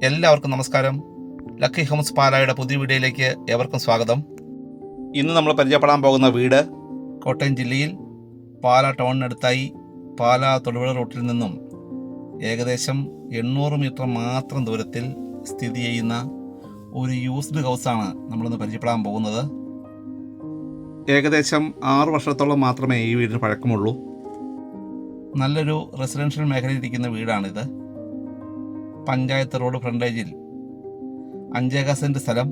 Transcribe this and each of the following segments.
എല്ലാവർക്കും നമസ്കാരം. Lucky Holmes പാലായുടെ പുതിയ വീഡിയോയിലേക്ക് ഏവർക്കും സ്വാഗതം. ഇന്ന് നമ്മൾ പരിചയപ്പെടാൻ പോകുന്ന വീട് കോട്ടയം ജില്ലയിൽ പാലാ ടൗണിനടുത്തായി പാലാ തൊടുപുഴ റൂട്ടിൽ നിന്നും ഏകദേശം 800 മീറ്റർ മാത്രം ദൂരത്തിൽ സ്ഥിതി ചെയ്യുന്ന ഒരു യൂസ്ഡ് ഹൗസാണ് നമ്മളിന്ന് പരിചയപ്പെടാൻ പോകുന്നത്. ഏകദേശം 6 വർഷത്തോളം മാത്രമേ ഈ വീടിന് പഴക്കമുള്ളൂ. നല്ലൊരു റെസിഡൻഷ്യൽ മേഖലയിൽ ഇരിക്കുന്ന വീടാണിത്. പഞ്ചായത്ത് റോഡ് ഫ്രണ്ടേജിൽ 5 സെൻറ്റ് സ്ഥലം,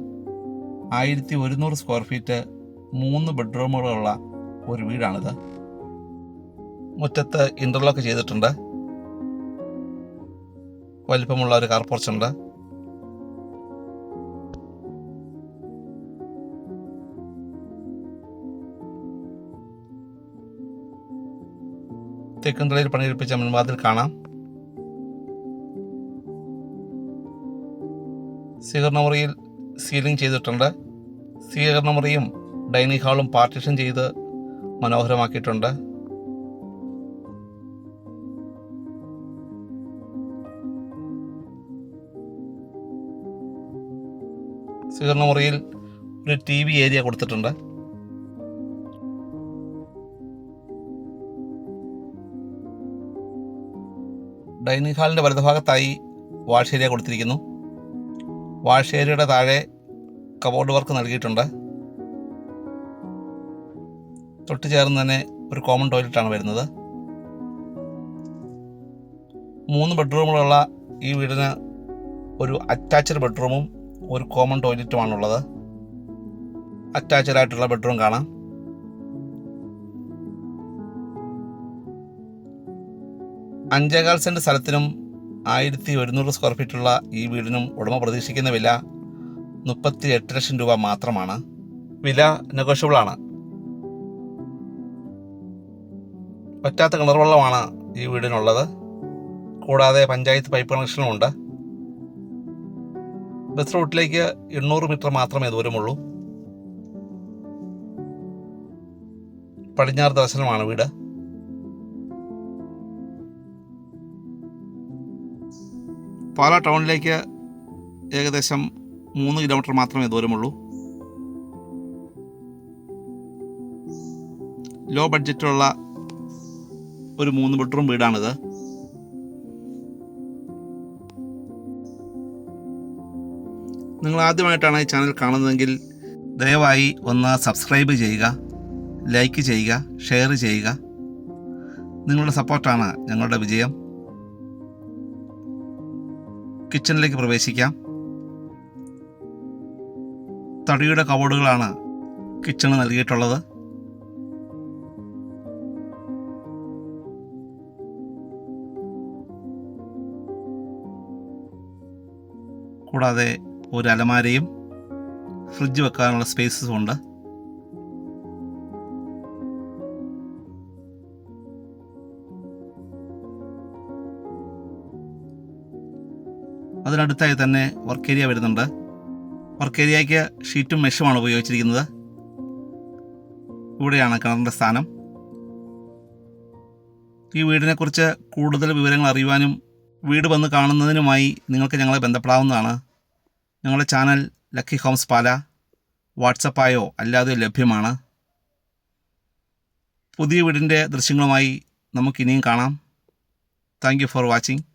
1100 സ്ക്വയർ ഫീറ്റ്, 3 ബെഡ്റൂമുകളുള്ള ഒരു വീടാണിത്. മുറ്റത്ത് ഇൻ്റർലോക്ക് ചെയ്തിട്ടുണ്ട്. വലിപ്പമുള്ള ഒരു കാർ പോർച്ചുണ്ട്. തെക്കുംതലയിൽ പണിയെടുപ്പിച്ച മുൻവാതിൽ കാണാം. സ്വീകരണമുറിയിൽ സീലിംഗ് ചെയ്തിട്ടുണ്ട്. സ്വീകരണമുറിയും ഡൈനിങ് ഹാളും പാർട്ടീഷൻ ചെയ്ത് മനോഹരമാക്കിയിട്ടുണ്ട്. സ്വീകരണമുറിയിൽ ഒരു TV ഏരിയ കൊടുത്തിട്ടുണ്ട്. ഡൈനിങ് ഹാളിൻ്റെ വലതുഭാഗത്തായി വാഷ് ഏരിയ കൊടുത്തിരിക്കുന്നു. വാഷ് ഏരിയയുടെ താഴെ കബോർഡ് വർക്ക് നൽകിയിട്ടുണ്ട്. തൊട്ട് ചേർന്ന് തന്നെ ഒരു കോമൺ ടോയ്ലറ്റാണ് വരുന്നത്. 3 ബെഡ്റൂമുകളുള്ള ഈ വീടിന് ഒരു അറ്റാച്ച്ഡ് ബെഡ്റൂമും ഒരു കോമൺ ടോയ്ലറ്റുമാണുള്ളത്. അറ്റാച്ച്ഡ് ആയിട്ടുള്ള ബെഡ്റൂം കാണാം. അഞ്ചേകാൽ സെൻറ്റ് സ്ഥലത്തിനും 1100 സ്ക്വയർ ഫീറ്റുള്ള ഈ വീടിനും ഉടമ പ്രതീക്ഷിക്കുന്ന വില 38 ലക്ഷം രൂപ മാത്രമാണ്. വില നെഗോഷ്യബിളാണ്. പറ്റാത്ത കിണർവെള്ളമാണ് ഈ വീടിനുള്ളത്. കൂടാതെ പഞ്ചായത്ത് പൈപ്പ് കണക്ഷനുമുണ്ട്. ബസ് റൂട്ടിലേക്ക് 800 മീറ്റർ മാത്രമേ ദൂരമുള്ളൂ. പടിഞ്ഞാറ് ദർശനമാണ് വീട്. പാലാ ടൗണിലേക്ക് ഏകദേശം 3 കിലോമീറ്റർ മാത്രമേ ദൂരമുള്ളൂ. ലോ ബഡ്ജറ്റുള്ള ഒരു 3 ബെഡ്റൂം വീടാണിത്. നിങ്ങൾ ആദ്യമായിട്ടാണ് ഈ ചാനൽ കാണുന്നതെങ്കിൽ ദയവായി ഒന്ന് സബ്സ്ക്രൈബ് ചെയ്യുക, ലൈക്ക് ചെയ്യുക, ഷെയർ ചെയ്യുക. നിങ്ങളുടെ സപ്പോർട്ടാണ് ഞങ്ങളുടെ വിജയം. കിച്ചണിലേക്ക് പ്രവേശിക്കാം. തടിയുടെ കബോർഡുകളാണ് കിച്ചണ് നൽകിയിട്ടുള്ളത്. കൂടാതെ ഒരു അലമാരയും ഫ്രിഡ്ജ് വെക്കാനുള്ള സ്പേസസും ഉണ്ട്. അതിനടുത്തായി തന്നെ വർക്ക് ഏരിയ വരുന്നുണ്ട്. വർക്ക് ഏരിയയ്ക്ക് ഷീറ്റും മെഷുമാണ് ഉപയോഗിച്ചിരിക്കുന്നത്. ഇവിടെയാണ് കിണറിൻ്റെ സ്ഥാനം. ഈ വീടിനെക്കുറിച്ച് കൂടുതൽ വിവരങ്ങൾ അറിയുവാനും വീട് വന്ന് കാണുന്നതിനുമായി നിങ്ങൾക്ക് ഞങ്ങളെ ബന്ധപ്പെടാവുന്നതാണ്. ഞങ്ങളുടെ ചാനൽ ലക്കി ഹോംസ് പാല വാട്സപ്പായോ അല്ലാതെ ലഭ്യമാണ്. പുതിയ വീടിൻ്റെ ദൃശ്യങ്ങളുമായി നമുക്കിനിയും കാണാം. Thank you for watching.